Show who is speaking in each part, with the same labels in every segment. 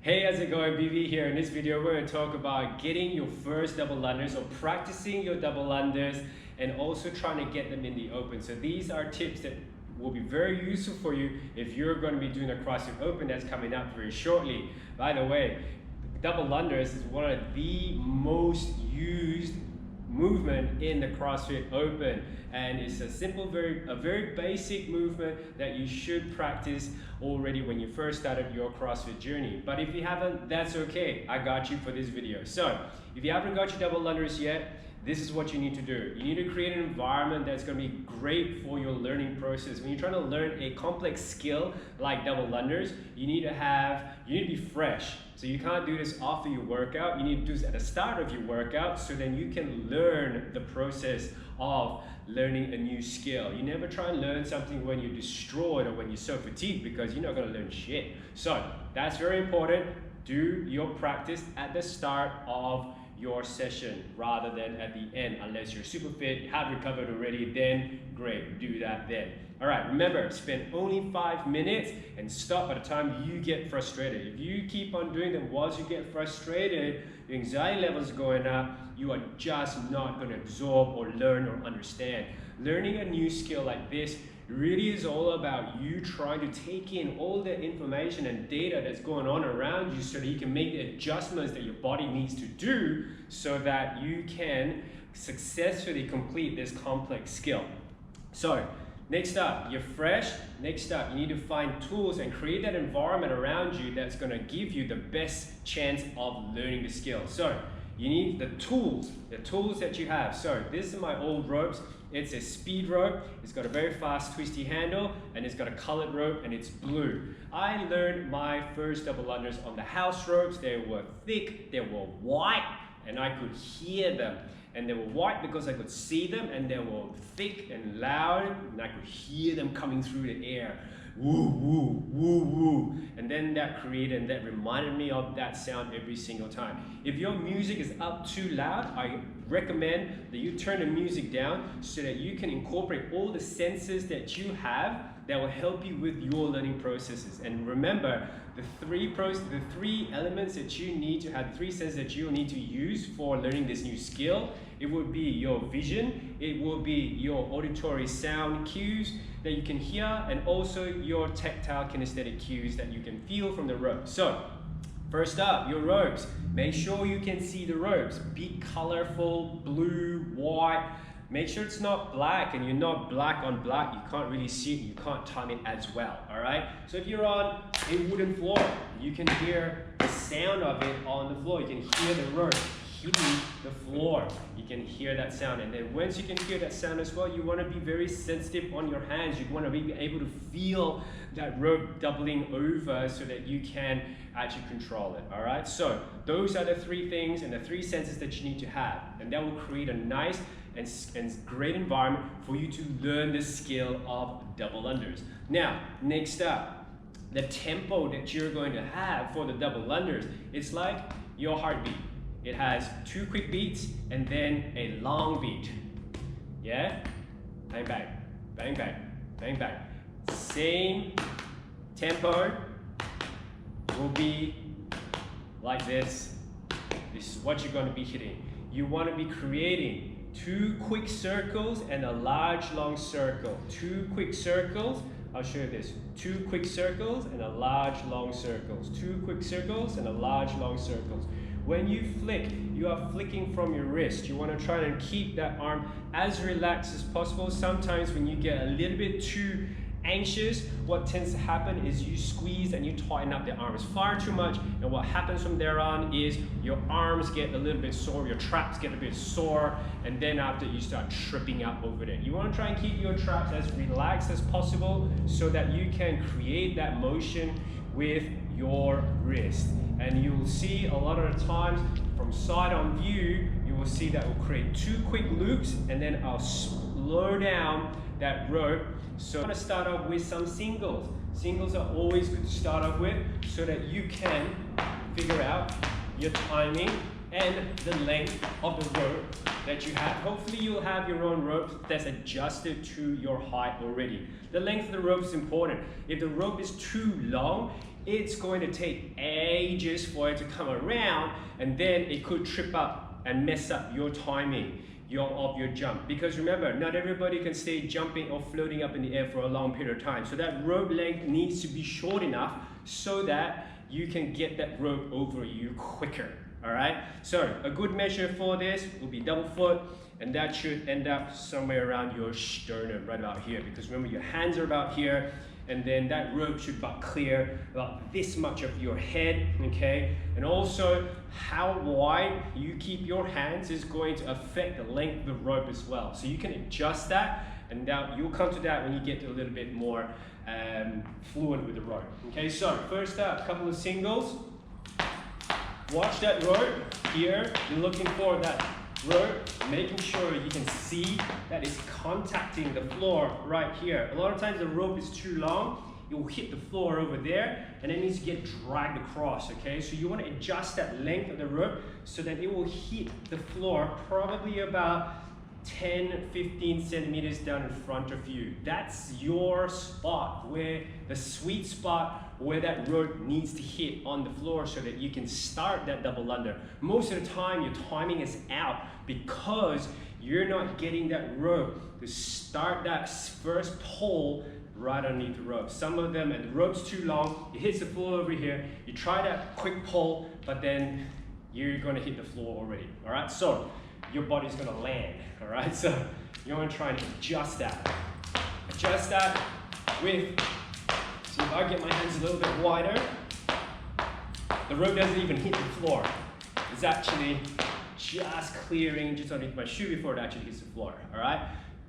Speaker 1: Hey, how's it going? BB here. In this video, we're going to talk about getting your first double unders or practicing your double unders and also trying to get them in the open. So these are tips that will be very useful for you if you're going to be doing a CrossFit Open that's coming up very shortly. By the way, double unders is one of the most used movement in the CrossFit Open, and it's a simple, very basic movement that you should practice already when you first started your CrossFit journey. But if you haven't, that's okay. I got you for this video. So if you haven't got your double unders yet, this is what you need to do. You need to create an environment that's going to be great for your learning process. When you're trying to learn a complex skill like double unders, you need to be fresh. So you can't do this after your workout. You need to do this at the start of your workout so then you can learn the process of learning a new skill. You never try and learn something when you're destroyed or when you're so fatigued, because you're not going to learn shit. So that's very important. Do your practice at the start of your session rather than at the end. Unless you're super fit, you have recovered already, then great, do that then. All right, remember, spend only 5 minutes and stop by the time you get frustrated. If you keep on doing them whilst you get frustrated, your anxiety levels are going up, you are just not going to absorb or learn or understand. Learning a new skill like this really is all about you trying to take in all the information and data that's going on around you so that you can make the adjustments that your body needs to do so that you can successfully complete this complex skill. So next up, you're fresh. Next up, you need to find tools and create that environment around you that's going to give you the best chance of learning the skill. So you need the tools that you have. So this is my old ropes. It's a speed rope. It's got a very fast twisty handle and it's got a colored rope and it's blue. I learned my first double unders on the house ropes. They were thick, they were white, and I could hear them. And they were white because I could see them, and they were thick and loud, and I could hear them coming through the air. Woo, woo, woo, woo. And then that reminded me of that sound every single time. If your music is up too loud, I recommend that you turn the music down so that you can incorporate all the senses that you have that will help you with your learning processes. And remember, the three elements that you need to have, 3 senses that you need to use for learning this new skill. It would be your vision, it will be your auditory sound cues that you can hear, and also your tactile kinesthetic cues that you can feel from the rope. So first up, your ropes. Make sure you can see the ropes. Be colorful, blue, white. Make sure it's not black, and you're not black on black. You can't really see it, you can't time it as well, all right? So if you're on a wooden floor, you can hear the sound of it on the floor. You can hear the rope hitting the floor. You can hear that sound. And then once you can hear that sound as well, you want to be very sensitive on your hands. You want to be able to feel that rope doubling over so that you can actually control it, all right? So those are the 3 things and the 3 senses that you need to have. And that will create a nice and great environment for you to learn the skill of double unders. Now, next up, the tempo that you're going to have for the double unders, it's like your heartbeat. It has 2 quick beats and then a long beat. Yeah? Bang, bang, bang, bang, bang, bang. Same tempo will be like this. This is what you're going to be hitting. You want to be creating 2 quick circles and a large long circle. 2 quick circles. I'll show you this. 2 quick circles and a large long circles. 2 quick circles and a large long circles. When you flick, you are flicking from your wrist. You want to try and keep that arm as relaxed as possible. Sometimes when you get a little bit too anxious, what tends to happen is you squeeze and you tighten up the arms far too much, and what happens from there on is your arms get a little bit sore, your traps get a bit sore, and then after you start tripping up over there. You want to try and keep your traps as relaxed as possible so that you can create that motion with your wrist. And you will see a lot of the times from side on view, you will see that will create 2 quick loops, and then I'll slow down that rope. So I'm going to start off with some singles. Singles are always good to start off with so that you can figure out your timing and the length of the rope that you have. Hopefully you'll have your own rope that's adjusted to your height already. The length of the rope is important. If the rope is too long, it's going to take ages for it to come around, and then it could trip up and mess up your timing of your jump. Because remember, not everybody can stay jumping or floating up in the air for a long period of time. So that rope length needs to be short enough so that you can get that rope over you quicker. All right, so a good measure for this will be double foot, and that should end up somewhere around your sternum, right about here. Because remember, your hands are about here, and then that rope should about clear about this much of your head, okay? And also, how wide you keep your hands is going to affect the length of the rope as well. So you can adjust that, and now you'll come to that when you get a little bit more fluent with the rope. Okay, so first up, a couple of singles. Watch that rope here. You're looking for that rope, making sure you can see that it's contacting the floor right here. A lot of times the rope is too long, it will hit the floor over there, and it needs to get dragged across, okay? So you want to adjust that length of the rope so that it will hit the floor probably about 10-15 centimeters down in front of you. That's your spot, where the sweet spot where that rope needs to hit on the floor so that you can start that double under. Most of the time your timing is out because you're not getting that rope to start that first pull right underneath the rope. Some of them, and the rope's too long, it hits the floor over here, you try that quick pull, but then you're gonna hit the floor already, all right? So your body's gonna land, all right? So you wanna try and adjust that. Adjust that with, see if I get my hands a little bit wider, the rope doesn't even hit the floor. It's actually just clearing just underneath my shoe before it actually hits the floor, all right?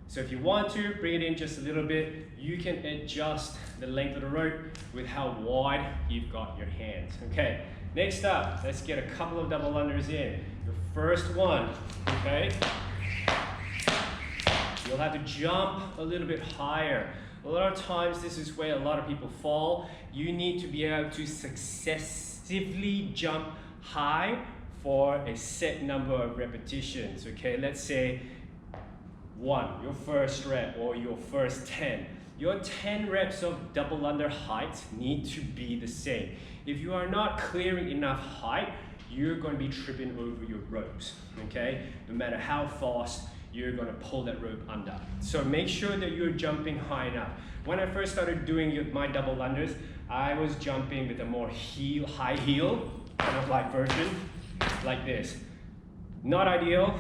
Speaker 1: So if you want to, bring it in just a little bit. You can adjust the length of the rope with how wide you've got your hands, okay? Next up, let's get a couple of double unders in. Your first one, okay? You'll have to jump a little bit higher. A lot of times, this is where a lot of people fall. You need to be able to successively jump high for a set number of repetitions, okay? Let's say 1, your first rep, or your first 10. Your 10 reps of double under height need to be the same. If you are not clearing enough height, you're going to be tripping over your ropes, okay? No matter how fast you're going to pull that rope under. So make sure that you're jumping high enough. When I first started doing my double unders, I was jumping with a more high heel, kind of like version, like this. Not ideal,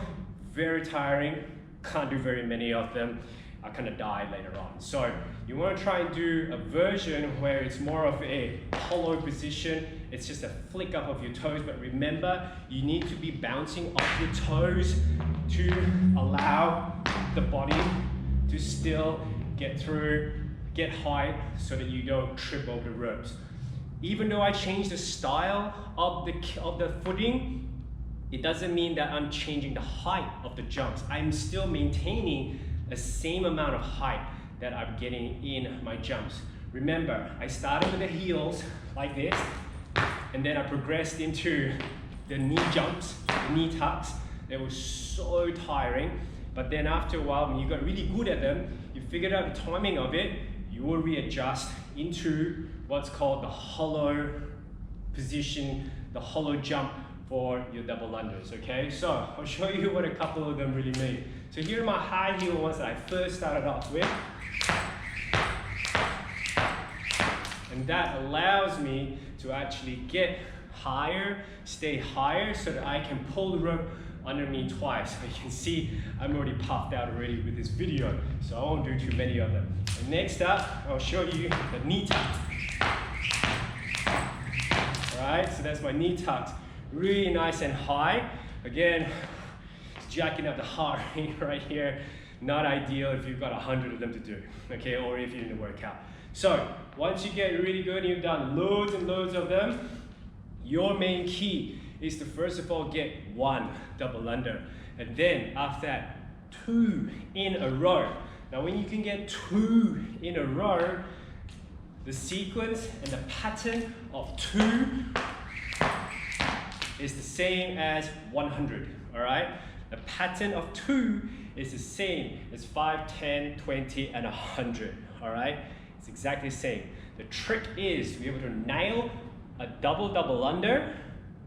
Speaker 1: very tiring, can't do very many of them. I kind of died later on. So you want to try and do a version where it's more of a hollow position. It's just a flick up of your toes, but remember, you need to be bouncing off your toes to allow the body to still get through, get height, so that you don't trip over the ropes. Even though I changed the style of the footing, it doesn't mean that I'm changing the height of the jumps. I'm still maintaining the same amount of height that I'm getting in my jumps. Remember, I started with the heels like this, and then I progressed into the knee jumps, the knee tucks. They were so tiring, but then after a while, when you got really good at them, you figured out the timing of it, you will readjust into what's called the hollow position, the hollow jump for your double unders, okay? So I'll show you what a couple of them really mean. So here are my high heel ones that I first started off with. And that allows me to actually get higher, stay higher, so that I can pull the rope under me twice. So you can see I'm already puffed out already with this video, so I won't do too many of them. And next up, I'll show you the knee tuck. All right, so that's my knee tucks. Really nice and high. Again, jacking up the heart rate right here. Not ideal if you've got 100 of them to do, okay, or if you're in the workout. So once you get really good and you've done loads and loads of them, your main key is to first of all get 1 double under, and then after that 2 in a row. Now when you can get 2 in a row, the sequence and the pattern of 2 is the same as 100, all right? The pattern of 2 is the same as 5, 10, 20, and 100, all right? It's exactly the same. The trick is to be able to nail a double under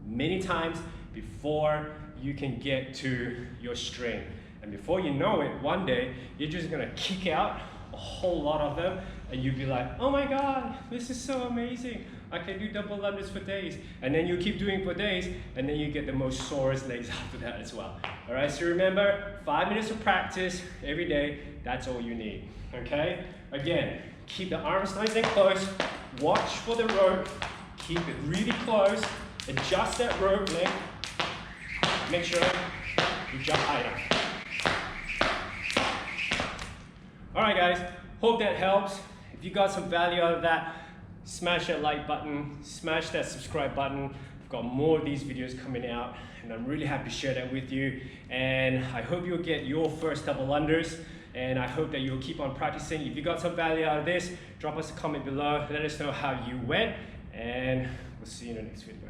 Speaker 1: many times before you can get to your string. And before you know it, one day, you're just gonna kick out a whole lot of them and you'll be like, oh my God, this is so amazing. I can do double unders for days. And then you keep doing for days and then you get the most sorest legs after that as well. All right, so remember, 5 minutes of practice every day, that's all you need, okay? Again, keep the arms nice and close, watch for the rope, keep it really close, adjust that rope length, make sure you jump higher. All right guys, hope that helps. If you got some value out of that, smash that like button, smash that subscribe button. I've got more of these videos coming out and I'm really happy to share that with you. And I hope you'll get your first double unders and I hope that you'll keep on practicing. If you got some value out of this, drop us a comment below, let us know how you went and we'll see you in the next video.